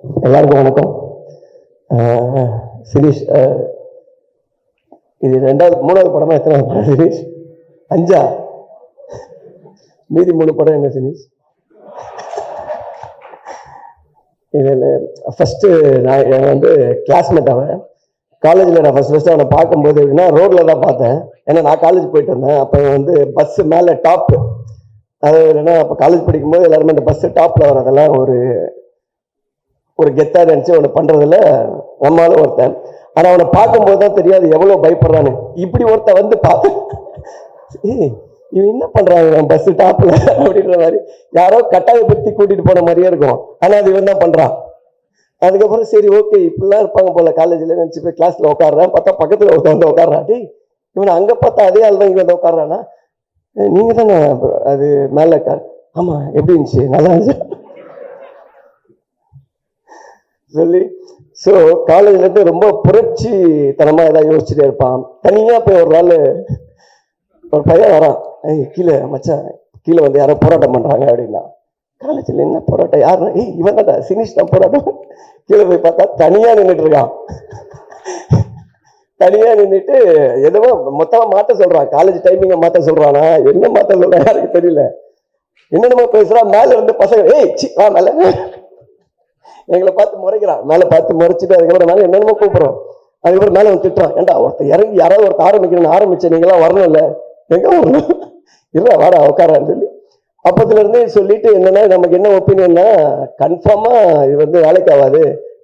எல்லாருக்கும் வணக்கம். சிரீஷ், இது மூணாவது படமா? எத்தனை படம் சிரீஷ்? 5. மீதி 3 படம் என்ன சிரீஷ்? இதில் ஃபஸ்ட்டு நான் வந்து கிளாஸ்மேட். அவன் காலேஜில் நான் ஃபஸ்ட்டு அவனை பார்க்கும்போது எப்படின்னா ரோட்டில் தான் பார்த்தேன். ஏன்னா நான் காலேஜ் போயிட்டு இருந்தேன். அப்போ வந்து பஸ்ஸு மேலே டாப்பு, அது இல்லைன்னா அப்போ காலேஜ் படிக்கும்போது எல்லாருமே அந்த பஸ்ஸு டாப்பில் வரதெல்லாம் ஒரு கெத்தாக நினச்சி அவனை பண்ணுறதில்ல நம்மளாலும் ஒருத்தன். ஆனால் அவனை பார்க்கும்போது தான் தெரியாது எவ்வளோ பயப்படுறான்னு. இப்படி ஒருத்தன் வந்து பார்த்து இவன் என்ன பண்ணுறாங்க பஸ்ஸு டாப்பில் அப்படின்ற மாதிரி யாரோ கட்டாயப்படுத்தி கூட்டிகிட்டு போன மாதிரியே இருக்கும். ஆனால் அது இவன் தான் பண்ணுறான். அதுக்கப்புறம் சரி ஓகே இப்படிலாம் இருப்பாங்க போல காலேஜில் நினச்சி போய் கிளாஸில் உட்காடுறேன். பார்த்தா பக்கத்தில் ஒருத்தன் வந்து உட்காடுறான். டேய் இவனை அங்கே பார்த்தா அதே ஆள் தான் இங்கே வந்து உட்காடுறானா? நீங்கள் தானே அது மேலே ஆமாம் எப்படி இருந்துச்சு? நல்லா இருந்துச்சு சொல்லி. ஸோ காலேஜ்லேருந்து ரொம்ப புரட்சி தனமாக ஏதாவது யோசிச்சுட்டே இருப்பான். தனியாக போய் ஒரு நாள் ஒரு பையன் வரான். கீழே மச்சான் கீழே வந்து யாரோ போராட்டம் பண்ணுறாங்க அப்படின்னா. காலேஜில் என்ன போராட்டம்? யாருன்னா இவன் தான் சினிஷ் தான் போராட்டம். கீழே போய் பார்த்தா தனியாக நின்றுட்டு இருக்கான். தனியாக நின்றுட்டு எதுவோ மொத்தமாக மாற்ற சொல்கிறான். காலேஜ் டைமிங்கை மாற்ற சொல்கிறானா என்ன மாற்ற சொல்கிறான் யாருக்கு தெரியல. என்னென்னமோ பேசுகிறான். மேலே இருந்து பசங்க வா மேலே எங்களை பார்த்து முறைக்கிறான். மேலே பார்த்து முறைச்சிட்டு அதுக்கப்புறம் மேலே என்னென்னமோ கூப்பிட்றோம். அதுக்கப்புறம் மேலே வந்து திட்டுறான். ஏன்டா ஒருத்தர் இறங்கி யாராவது ஒருத்தர் ஆரம்பிக்கணும்னு ஆரம்பிச்சு நீங்களாம் வரணும் இல்லை எங்கே வரணும் இல்லை வாடா உட்காரான்னு சொல்லி அப்பத்துலேருந்தே சொல்லிட்டு என்னென்னா நமக்கு என்ன ஒப்பீனியன்னா கன்ஃபார்மாக இது வந்து வேலைக்கு ஆகாது,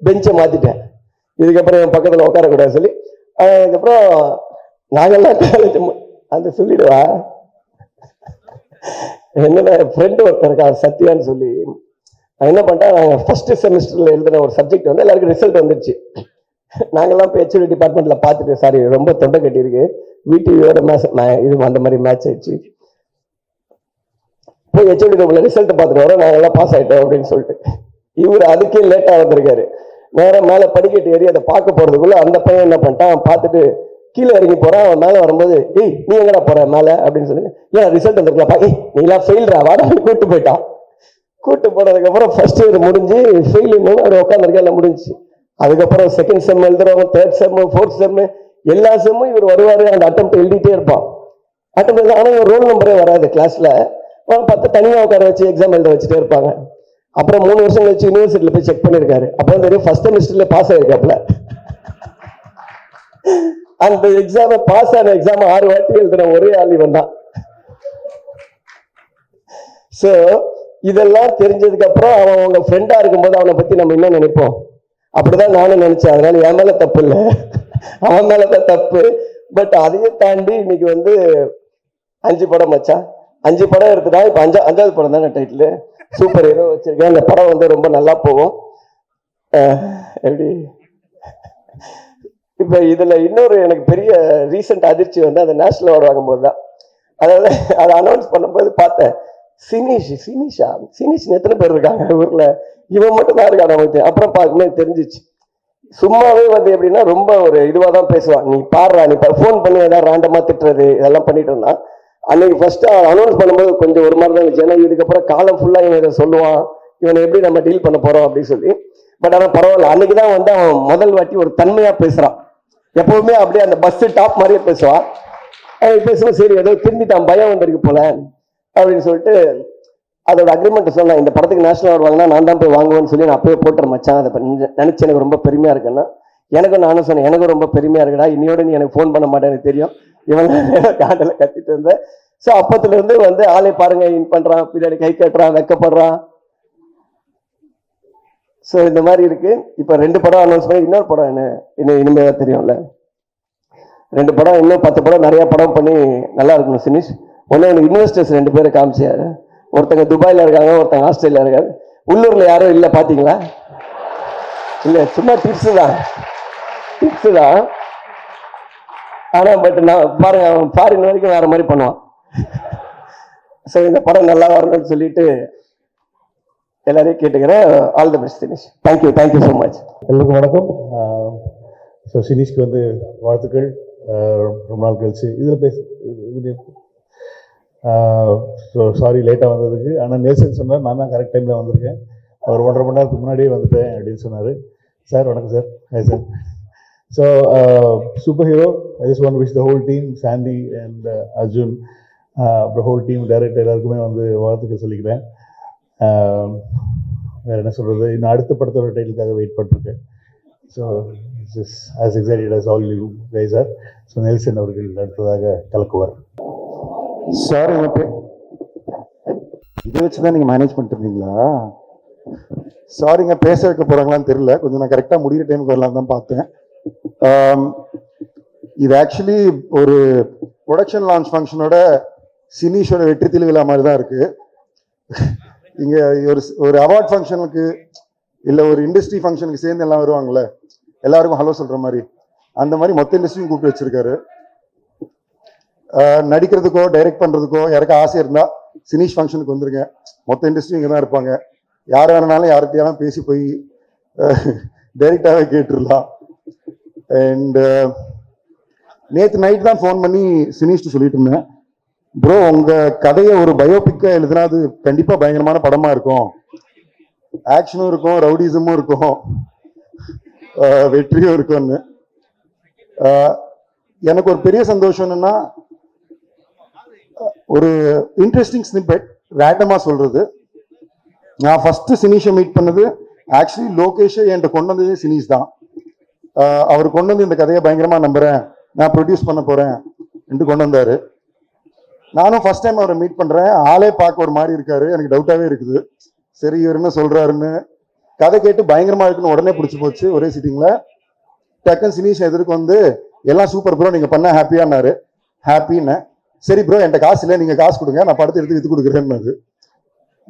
பெஞ்சை மாற்றிட்டேன், இதுக்கப்புறம் என் பக்கத்தில் உட்காரக்கூடாது சொல்லி. அதுக்கப்புறம் நாங்கள்லாம் காலேஜ் அந்த சொல்லிடுவா. என்னென்ன ஃப்ரெண்டு ஒருத்தர் இருக்கா சத்யான்னு சொல்லி. நான் என்ன பண்ணிட்டேன், நாங்கள் ஃபஸ்ட்டு செமிஸ்டரில் எழுதின ஒரு சப்ஜெக்ட் வந்து எல்லாருக்கும் ரிசல்ட் வந்துடுச்சு. நாங்கள்லாம் இப்போ ஹெச்ஓடி டிபார்ட்மெண்ட்டில் பார்த்துட்டு சாரி ரொம்ப தொண்டை கட்டியிருக்கு வீடியோட இது அந்த மாதிரி மேட்ச் ஆயிடுச்சு. போய் ஹெச்ஓடி ரூமில் ரிசல்ட்டை பார்த்துட்டு வரோம். நாங்கள்லாம் பாஸ் ஆகிட்டோம் அப்படின்னு சொல்லிட்டு இவர் அதுக்கே லேட்டாக வந்திருக்காரு. நேரம் மேலே படிக்கட்டு ஏறி அதை பார்க்க போகிறதுக்குள்ளே அந்த பையன் என்ன பண்ணிட்டான் பார்த்துட்டு கீழே இறங்கி போகிறான். அவன் மேலே வரும்போது நீ எங்கடா போகிற மேலே அப்படின்னு சொல்லி ஏன் ரிசல்ட் வந்துருக்கலாப்பா நீலாம் ஃபெயில்ரா வாடா கூப்பிட்டு போயிட்டான். கூப்பிட்டு போனதுக்கப்புறம் ஃபர்ஸ்ட் இயர் முடிஞ்சு ஃபெயில் இன்னும் அப்படி உட்காந்துருக்கா எல்லாம் முடிஞ்சு. அதுக்கப்புறம் second sem எழுதுறவங்க, third sem, fourth sem எல்லா செம்மும் இவர் வருவார். அந்த அட்டம் எழுதிட்டே இருப்பான். அட்டம் எழுத ஆனால் இவர் ரோல் நம்பரே வராது கிளாஸில். பார்த்து தனியாக உட்கார வச்சு எக்ஸாம் எழுத வச்சுட்டே இருப்பாங்க. அப்புறம் 3 வருஷம் கழிச்சு யூனிவர்சிட்டியில் போய் செக் பண்ணியிருக்காரு. அப்புறம் தெரியும் ஃபர்ஸ்ட் செமிஸ்டர்ல பாஸ் ஆயிருக்காப்புல. அந்த எக்ஸாமை பாஸ் ஆன எக்ஸாம் 6 வாட்டி எழுதுன ஒரே ஆள் இவன் தான். ஸோ இதெல்லாம் தெரிஞ்சதுக்கு அப்புறம் அவன் உங்க ஃப்ரெண்டா இருக்கும்போது அவனை பத்தி நம்ம என்ன நினைப்போம்? அப்படிதான் நானும் நினைச்சேன். அதனால என் மேல தப்பு இல்லை, அவன் மேலதான் தப்பு. பட் அதையும் தாண்டி இன்னைக்கு வந்து 5 படம் மச்சான், 5 படம் எடுத்துட்டா. இப்ப 5வது படம் தானே டைட்டில். சூப்பர் ஹீரோ வச்சிருக்கேன். அந்த படம் வந்து ரொம்ப நல்லா போகும். எப்படி இப்ப இதுல இன்னொரு எனக்கு பெரிய ரீசெண்ட் அதிர்ச்சி வந்து அந்த நேஷனல் அவார்டு வாங்கும்போது தான். அதாவது அதை அனௌன்ஸ் பண்ணும்போது பார்த்தேன் சினிஷ் எத்தனை பேர் இருக்காங்க ஊர்ல, இவன் மட்டும் தான் இருக்கான் நமக்கு. அப்புறம் பார்க்கும்போது தெரிஞ்சிச்சு. சும்மாவே வந்து எப்படின்னா ரொம்ப ஒரு இதுவாக தான் பேசுவான். நீ பாடுறா, நீ ஃபோன் பண்ணி ஏதாவது ரேண்டமா திட்டுறது இதெல்லாம் பண்ணிட்டு இருந்தான். அன்னைக்கு ஃபர்ஸ்ட் அனௌன்ஸ் பண்ணும்போது கொஞ்சம் ஒரு மாதிரி தான் இருந்துச்சு. ஏன்னா இதுக்கப்புறம் காலம் ஃபுல்லா இவன் இதை சொல்லுவான், இவனை எப்படி நம்ம டீல் பண்ண போறோம் அப்படின்னு சொல்லி. பட் ஆனால் பரவாயில்ல, அன்னைக்குதான் வந்து அவன் முதல் வாட்டி ஒரு தன்மையா பேசுறான். எப்பவுமே அப்படியே அந்த பஸ் டாப் மாதிரியே பேசுவான். பேசுவோம் சரி ஏதோ திரும்பிட்டான், பயம் வந்திருக்கு போல அப்படின்னு சொல்லிட்டு அதோட அக்ரிமெண்ட் சொன்னேன். இந்த படத்துக்கு நேஷனல் அவார்டு வாங்கினா நான் தான் போய் வாங்குவேன்னு சொல்லி நான் அப்பயே போட்டுற மச்சான். அதை நினைச்சு எனக்கு ரொம்ப பெருமையா இருக்குன்னா எனக்கும் நானும் சொன்னேன் எனக்கும் ரொம்ப பெருமையா இருக்குடா, இன்னையோட நீ எனக்கு ஃபோன் பண்ண மாட்டேன்னு தெரியும். இவன் காட்டில் கத்திட்டு இருந்தேன். ஸோ அப்பத்துல இருந்து வந்து ஆளை பாருங்க இன் பண்றான், பின்னாடி கை கட்டுறான், வெக்கப்படுறான். ஸோ இந்த மாதிரி இருக்கு. இப்போ 2 படம் அனௌன்ஸ் பண்ணி இன்னொரு படம் என்ன இனிமேதான் தெரியும்ல. 2 படம் இன்னும் 10 படம் நிறைய படம் பண்ணி நல்லா இருக்கணும் சினிஷ். ஒன்று எனக்கு இன்வெஸ்டர்ஸ் 2 பேரை காமிச்சாரு. ஒருத்தங்க துபாயில் இருக்காங்க, ஒருத்தங்க ஆஸ்திரேலியா இருக்காரு. உள்ளூர்ல யாரும் இல்லை பாத்தீங்களா? இல்லை, சும்மா டிப்ஸ் தான். ஆனா பட் நான் பாருங்க அவன் ஃபாரின் வரைக்கும் வேற மாதிரி பண்ணுவான். ஸோ இந்த படம் நல்லா வரணும்னு சொல்லிட்டு எல்லாரையும் கேட்டுக்கிறேன். All the best Sinish. Thank you so much. எல்லாருக்கும் வணக்கம். ஸோ சினிஷ்க்கு வந்து வாழ்த்துக்கள். ரொம்ப நாள் கழிச்சு இதில் ஸோ சாரி லேட்டாக வந்ததுக்கு. ஆனால் நேசன் சொன்னார், நான் தான் கரெக்ட் டைமில் வந்திருக்கேன். அவர் 1.5 மணி நேரத்துக்கு முன்னாடியே வந்துட்டேன் அப்படின்னு சொன்னார். சார் வணக்கம் sir. Hi sir. So super hero, I just want to wish the whole team, Sandy and Arjun, அப்புறம் ஹோல் டீம், டைரக்டர் எல்லாருக்குமே வந்து வாழ்த்துக்கள் சொல்லிக்கிறேன். வேறு என்ன சொல்கிறது, இன்னும் அடுத்த படத்தோட டைட்டிலுக்காக வெயிட் பண்ணிருக்கேன். So it's as excited as all you guys are. So Nelson அவர்கள் அடுத்ததாக கலக்குவார். சார் இதை வச்சு தான் நீங்கள் மேனேஜ் பண்ணிட்டு இருந்தீங்களா? சாரிங்க, பேச வைக்க போகிறாங்களான்னு தெரியல. கொஞ்சம் நான் கரெக்டாக முடிகிற டைமுக்கு வரலாம் தான் பார்த்தேன். இது ஆக்சுவலி ஒரு ப்ரொடக்ஷன் லான்ச் ஃபங்க்ஷனோட சினீஷோட வெற்றி திரு விழா மாதிரி தான் இருக்குது. இங்கே ஒரு அவார்ட் ஃபங்க்ஷனுக்கு இல்லை ஒரு இண்டஸ்ட்ரி ஃபங்க்ஷனுக்கு சேர்ந்து எல்லாம் வருவாங்கள்ல, எல்லாருக்கும் ஹலோ சொல்கிற மாதிரி, அந்த மாதிரி மொத்த இண்டஸ்ட்ரியும் கூப்பிட்டு வச்சிருக்காரு. நடிக்கிறதுக்கோ டைரக்ட் பண்ணுறதுக்கோ யாருக்கும் ஆசை இருந்தால் சினீஷ் ஃபங்க்ஷனுக்கு வந்துருங்க. மொத்த இண்டஸ்ட்ரி இங்கே தான் இருப்பாங்க. யார் வேணுனாலும் யார்கிட்டயாலும் பேசி போய் டைரெக்டாகவே கேட்டுடலாம். அண்ட் நேற்று நைட் தான் ஃபோன் பண்ணி சினீஷ்ட்டு சொல்லிட்டு இருந்தேன், ப்ரோ உங்கள் கதையை ஒரு பயோபிக்காக எழுதுனா அது கண்டிப்பாக பயங்கரமான படமாக இருக்கும், ஆக்ஷனும் இருக்கும், ரவுடிசமும் இருக்கும், வெற்றியும் இருக்கும்னு. எனக்கு ஒரு பெரிய சந்தோஷம் என்னன்னா, ஒரு இன்ட்ரெஸ்டிங் ஸ்னிப்பெட் ரேண்டமாக சொல்றது. நான் ஃபர்ஸ்ட் சினீஷை மீட் பண்ணது ஆக்சுவலி லோகேஷை என்கிட்ட கொண்டு வந்ததே சினீஷ் தான். அவர் கொண்டு வந்து இந்த கதையை பயங்கரமா நம்புறேன், நான் ப்ரொடியூஸ் பண்ண போறேன் என்று கொண்டு வந்தாரு. நானும் ஃபர்ஸ்ட் டைம் அவரை மீட் பண்றேன். ஆளே பார்க்க ஒரு மாதிரி இருக்காரு, எனக்கு டவுட்டாவே இருக்குது. சரி இவர் என்ன சொல்றாருன்னு கதை கேட்டு பயங்கரமா இருக்குன்னு உடனே பிடிச்சி போச்சு. ஒரே சிட்டிங்ல டக்குன்னு சினீஷ் எதிர்க்கு வந்து எல்லாம் சூப்பர் ப்ரோ, நீங்க பண்ண ஹாப்பியானாரு. ஹாப்பின்னு சரி ப்ரோ என்கிட்ட காசு இல்லை, நீங்கள் காசு கொடுங்க, நான் படத்தை எடுத்து விற்று கொடுக்குறேன்னாரு.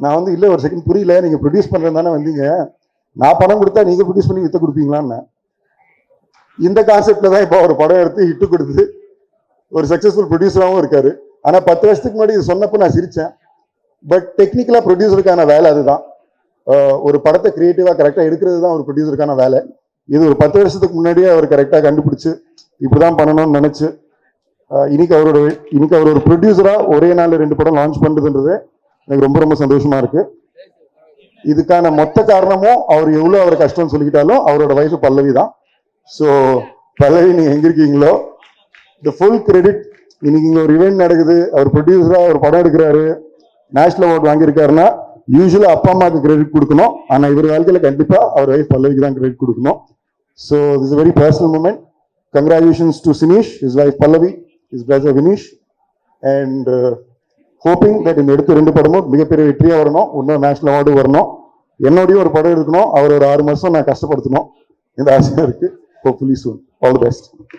நான் வந்து இல்லை ஒரு செகண்ட் புரியல, நீங்கள் ப்ரொடியூஸ் பண்ணுறது தானே வந்தீங்க, நான் பணம் கொடுத்தா நீங்கள் ப்ரொடியூஸ் பண்ணி விற்று கொடுப்பீங்களான்னு. இந்த கான்செப்டில் தான் இப்போ ஒரு படம் எடுத்து ஹிட்டு கொடுத்து ஒரு சக்ஸஸ்ஃபுல் ப்ரொடியூசராகவும் இருக்காரு. ஆனால் 10 வருஷத்துக்கு முன்னாடி இது சொன்னப்போ நான் சிரித்தேன். பட் டெக்னிக்கலாக ப்ரொடியூசருக்கான வேலை அதுதான். ஒரு படத்தை கிரியேட்டிவாக கரெக்டாக எடுக்கிறது தான் ஒரு ப்ரொடியூசருக்கான வேலை. இது ஒரு 10 வருஷத்துக்கு முன்னாடியே அவர் கரெக்டாக கண்டுபிடிச்சு இப்படி தான் பண்ணணும்னு நினச்சி இன்னைக்கு அவர் ஒரு ப்ரொடியூசரா ஒரே நாள் 2 படம் லான்ச் பண்றதுன்றது எனக்கு ரொம்ப ரொம்ப சந்தோஷமா இருக்கு. இதுக்கான மொத்த காரணமும் அவர் எவ்வளவு அவர் கஷ்டம் சொல்லிக்கிட்டாலும் அவரோட வயசு பல்லவி தான். ஸோ பல்லவி நீங்க எங்க இருக்கீங்களோ த ஃபுல் கிரெடிட். இன்னைக்கு இங்க ஒரு இவெண்ட் நடக்குது, அவர் ப்ரொடியூசரா ஒரு படம் எடுக்கிறாரு, நேஷனல் அவார்டு வாங்கியிருக்காருன்னா யூஸ்வலா அப்பா அம்மாவுக்கு கிரெடிட் கொடுக்கணும். ஆனா இவர் வாழ்க்கையில கண்டிப்பா அவர் வைஃப் பல்லவிக்கு தான் கிரெடிட் கொடுக்கணும். So this very personal moment. Congratulations to Sinish, his wife Pallavi, his brother Vinish, and hoping that இந்த எடுத்து 2 படமும் மிகப்பெரிய வெற்றியாக வரணும், இன்னும் நேஷனல் அவார்டு வரணும், என்னோடையும் ஒரு படம் எடுக்கணும், அவர் ஒரு 6 மாதம் நான் கஷ்டப்படுத்தணும், இந்த ஆசையாக இருக்கு. Hopefully soon. All the best.